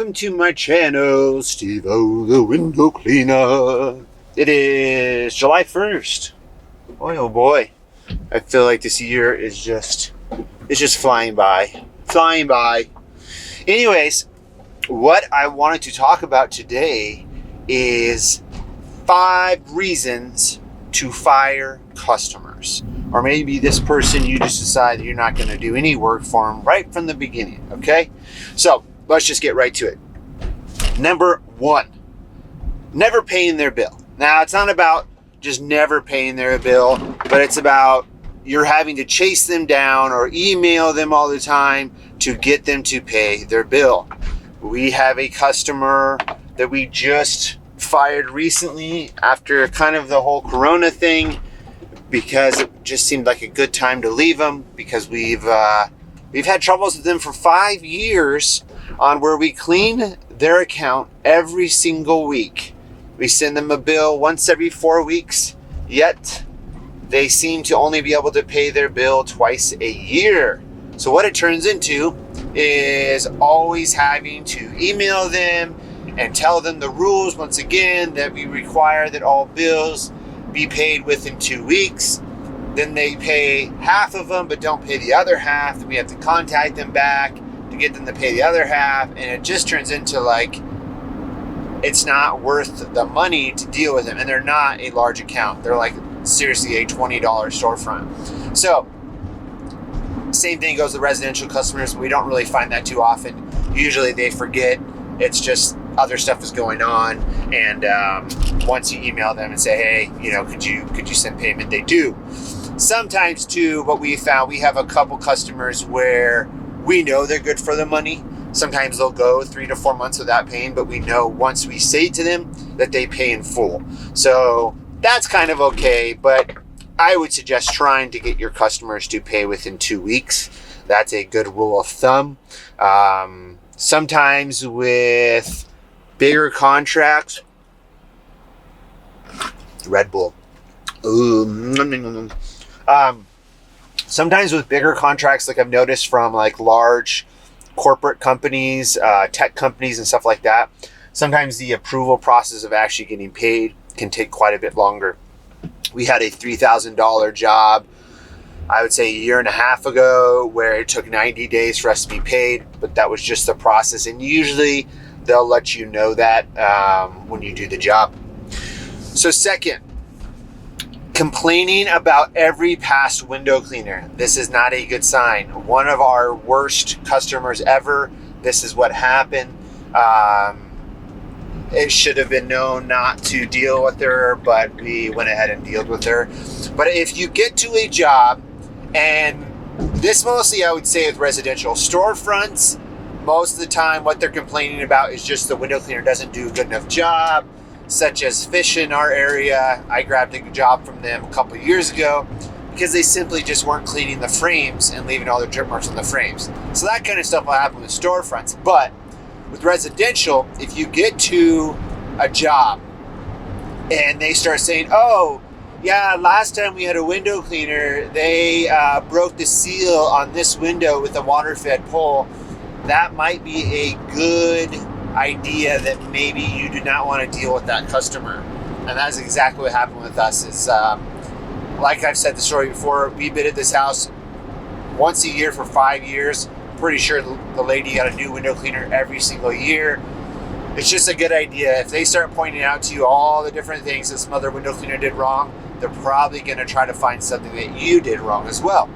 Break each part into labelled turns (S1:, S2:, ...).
S1: Welcome to my channel, SteveO the Window Cleaner. It is July 1st. Boy, oh boy. I feel like this year is just flying by. Flying by. Anyways, what I wanted to talk about today is 5 reasons to fire customers. Or maybe this person, you just decide that you're not going to do any work for them right from the beginning, okay? So, let's just get right to it. Number 1, never paying their bill. Now, it's not about just never paying their bill, but it's about you're having to chase them down or email them all the time to get them to pay their bill. We have a customer that we just fired recently after kind of the whole Corona thing, because it just seemed like a good time to leave them, because we've had troubles with them for 5 years on where we clean their account every single week. We send them a bill once every 4 weeks, yet they seem to only be able to pay their bill twice a year. So what it turns into is always having to email them and tell them the rules once again, that we require that all bills be paid within 2 weeks. Then they pay half of them but don't pay the other half. Then we have to contact them back to get them to pay the other half, and it just turns into like it's not worth the money to deal with them. And they're not a large account. They're like seriously a $20 storefront. So same thing goes with residential customers. We don't really find that too often. Usually they forget. It's just other stuff is going on, and once you email them and say, hey, could you send payment, they do. Sometimes too, what we found, we have a couple customers where we know they're good for the money. Sometimes they'll go 3 to 4 months without paying, but we know once we say to them that they pay in full. So that's kind of okay, but I would suggest trying to get your customers to pay within 2 weeks. That's a good rule of thumb. Sometimes with bigger contracts, Red Bull. Sometimes with bigger contracts, like I've noticed from like large corporate companies, tech companies and stuff like that, sometimes the approval process of actually getting paid can take quite a bit longer. We had a $3,000 job, I would say a year and a half ago, where it took 90 days for us to be paid, but that was just the process. And usually they'll let you know that when you do the job. So second, complaining about every past window cleaner. This is not a good sign. One of our worst customers ever, this is what happened. It should have been known not to deal with her, but we went ahead and dealt with her. But if you get to a job, and this mostly I would say with residential storefronts, most of the time what they're complaining about is just the window cleaner doesn't do a good enough job, such as fish in our area. I grabbed a job from them a couple of years ago because they simply just weren't cleaning the frames and leaving all the drip marks on the frames. So that kind of stuff will happen with storefronts. But with residential, if you get to a job and they start saying, oh, yeah, last time we had a window cleaner, they broke the seal on this window with a water-fed pole, that might be a good idea that maybe you do not want to deal with that customer. And that's exactly what happened with us. Is like I've said the story before, we bid at this house once a year for 5 years. Pretty sure the lady got a new window cleaner every single year. It's just a good idea. If they start pointing out to you all the different things that some other window cleaner did wrong, they're probably going to try to find something that you did wrong as well.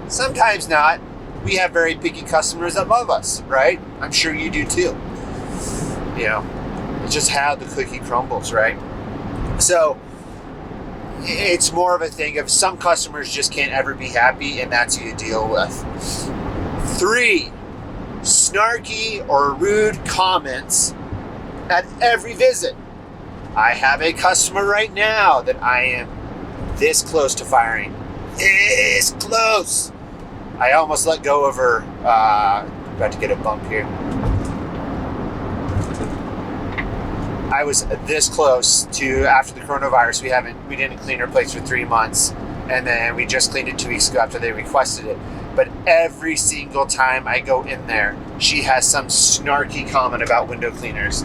S1: Sometimes not. We have very picky customers that love us, right? I'm sure you do too. It's just how the cookie crumbles, right? So it's more of a thing of some customers just can't ever be happy, and that's who you deal with. 3, snarky or rude comments at every visit. I have a customer right now that I am this close to firing. This close. I almost let go of her. About to get a bump here. I was this close to, after the coronavirus, we didn't clean her place for 3 months, and then we just cleaned it 2 weeks ago after they requested it. But every single time I go in there, she has some snarky comment about window cleaners.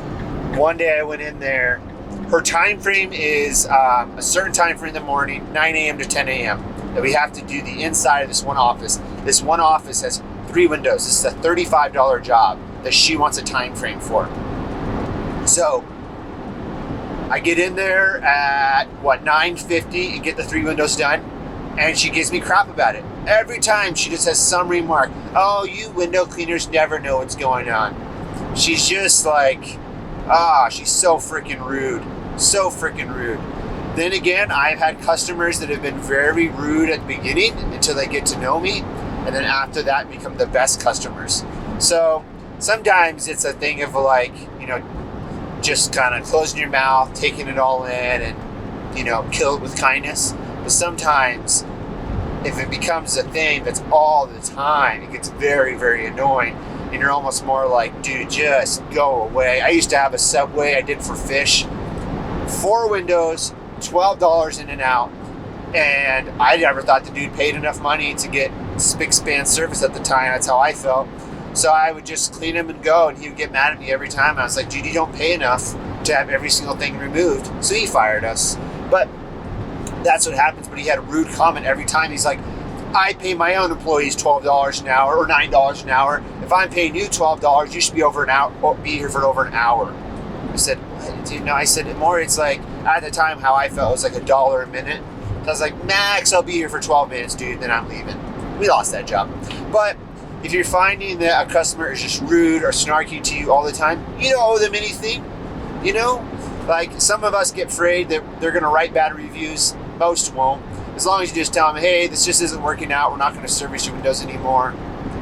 S1: One day I went in there. Her time frame is a certain time frame in the morning, 9 a.m. to 10 a.m. that we have to do the inside of this one office. This one office has 3 windows. This is a $35 job that she wants a time frame for. So I get in there at 9:50 and get the 3 windows done, and she gives me crap about it. Every time she just has some remark. Oh, you window cleaners never know what's going on. She's just like, she's so freaking rude. So freaking rude. Then again, I've had customers that have been very rude at the beginning until they get to know me, and then after that become the best customers. So sometimes it's a thing of like, just kind of closing your mouth, taking it all in, and, kill it with kindness. But sometimes if it becomes a thing that's all the time, it gets very, very annoying. And you're almost more like, dude, just go away. I used to have a Subway I did for fish. 4 windows, $12 in and out. And I never thought the dude paid enough money to get spick span service at the time. That's how I felt. So I would just clean him and go, and he would get mad at me every time. I was like, dude, you don't pay enough to have every single thing removed. So he fired us. But that's what happens. But he had a rude comment every time. He's like, I pay my own employees $12 an hour or $9 an hour. If I'm paying you $12, you should be be here for over an hour. I said, what? Dude, no. I said, more, it's like, at the time, how I felt, it was like $1 a minute. So I was like, max, I'll be here for 12 minutes, dude, then I'm leaving. We lost that job. But if you're finding that a customer is just rude or snarky to you all the time, you don't owe them anything. Like some of us get afraid that they're going to write bad reviews. Most won't. As long as you just tell them, hey, this just isn't working out. We're not going to service your windows anymore.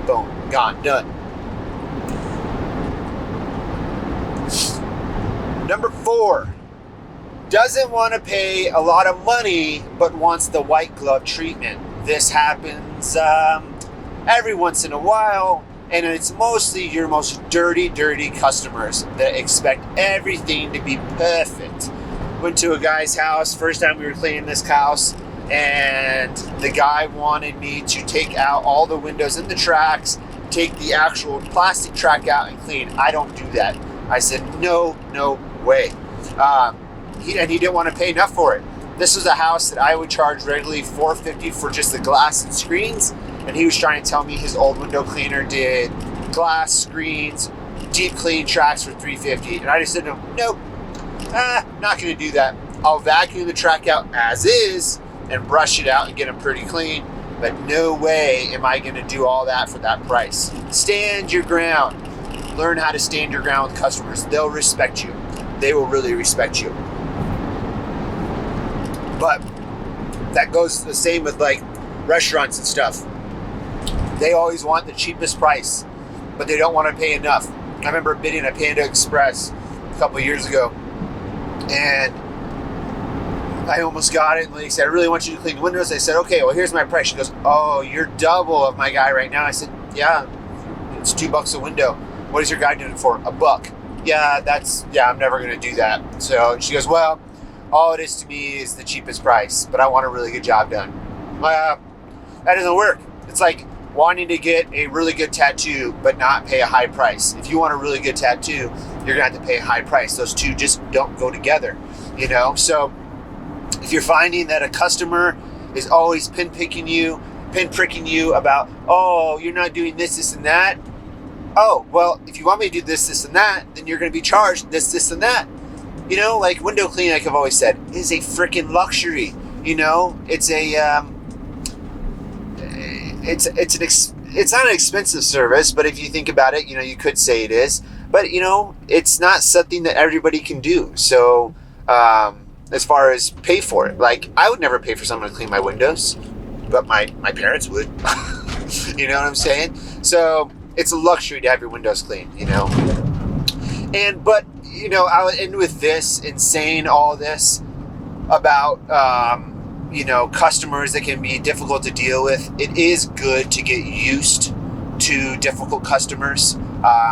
S1: Boom. Gone. Done. Number 4. Doesn't want to pay a lot of money, but wants the white glove treatment. This happens every once in a while, and it's mostly your most dirty customers that expect everything to be perfect. Went to a guy's house, first time we were cleaning this house, and the guy wanted me to take out all the windows in the tracks, take the actual plastic track out and clean. I don't do that. I said, no way. He didn't want to pay enough for it. This was a house that I would charge regularly $450 for just the glass and screens, and he was trying to tell me his old window cleaner did glass, screens, deep clean tracks for $350, and I just said, nope, not going to do that. I'll vacuum the track out as is and brush it out and get them pretty clean, but no way am I going to do all that for that price. Stand your ground. Learn how to stand your ground with customers. They'll respect you. They will really respect you. But that goes the same with like restaurants and stuff. They always want the cheapest price, but they don't want to pay enough. I remember bidding at Panda Express a couple of years ago, and I almost got it. And the lady said, I really want you to clean the windows. I said, okay, well, here's my price. She goes, oh, you're double of my guy right now. I said, yeah, it's $2 a window. What is your guy doing it for? $1. Yeah, I'm never going to do that. So she goes, well, all it is to me is the cheapest price, but I want a really good job done. That doesn't work. It's like wanting to get a really good tattoo, but not pay a high price. If you want a really good tattoo, you're going to have to pay a high price. Those two just don't go together, So if you're finding that a customer is always pinpricking you about, oh, you're not doing this, and that. Oh, well, if you want me to do this, and that, then you're going to be charged this, and that. Like window cleaning, like I've always said, is a freaking luxury. It's a, it's not an expensive service, but if you think about it, you could say it is. But it's not something that everybody can do. So, as far as pay for it, like I would never pay for someone to clean my windows, but my parents would. You know what I'm saying? So it's a luxury to have your windows clean. But I'll end with this in saying all this about, customers that can be difficult to deal with. It is good to get used to difficult customers.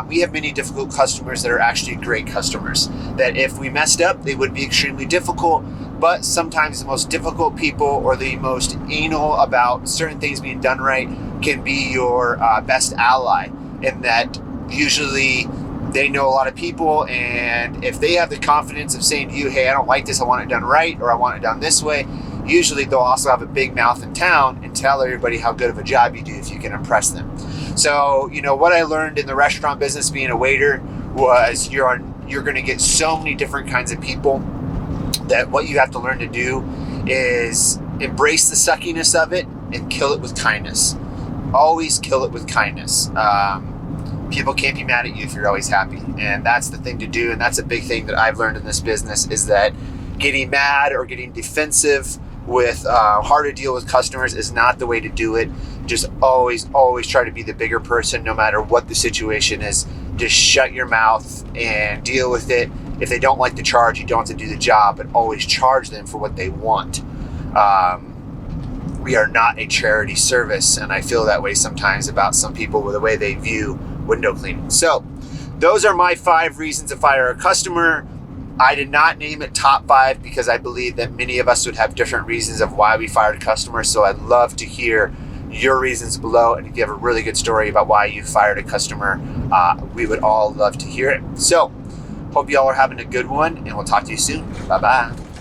S1: We have many difficult customers that are actually great customers, that if we messed up, they would be extremely difficult. But sometimes the most difficult people or the most anal about certain things being done right can be your best ally, in that Usually they know a lot of people, and if they have the confidence of saying to you, hey, I don't like this, I want it done right, or I want it done this way, usually they'll also have a big mouth in town and tell everybody how good of a job you do if you can impress them. So, you know, what I learned in the restaurant business being a waiter was you're going to get so many different kinds of people that what you have to learn to do is embrace the suckiness of it and kill it with kindness. Always kill it with kindness. People can't be mad at you if you're always happy. And that's the thing to do. And that's a big thing that I've learned in this business, is that getting mad or getting defensive with hard to deal with customers is not the way to do it. Just always try to be the bigger person, no matter what the situation is. Just shut your mouth and deal with it. If they don't like the charge, you don't have to do the job, but always charge them for what they want. We are not a charity service, and I feel that way sometimes about some people with the way they view window cleaning. So those are my 5 reasons to fire a customer. I did not name it top 5 because I believe that many of us would have different reasons of why we fired customers. So I'd love to hear your reasons below, and if you have a really good story about why you fired a customer, we would all love to hear it. So hope you all are having a good one, and we'll talk to you soon. Bye-bye.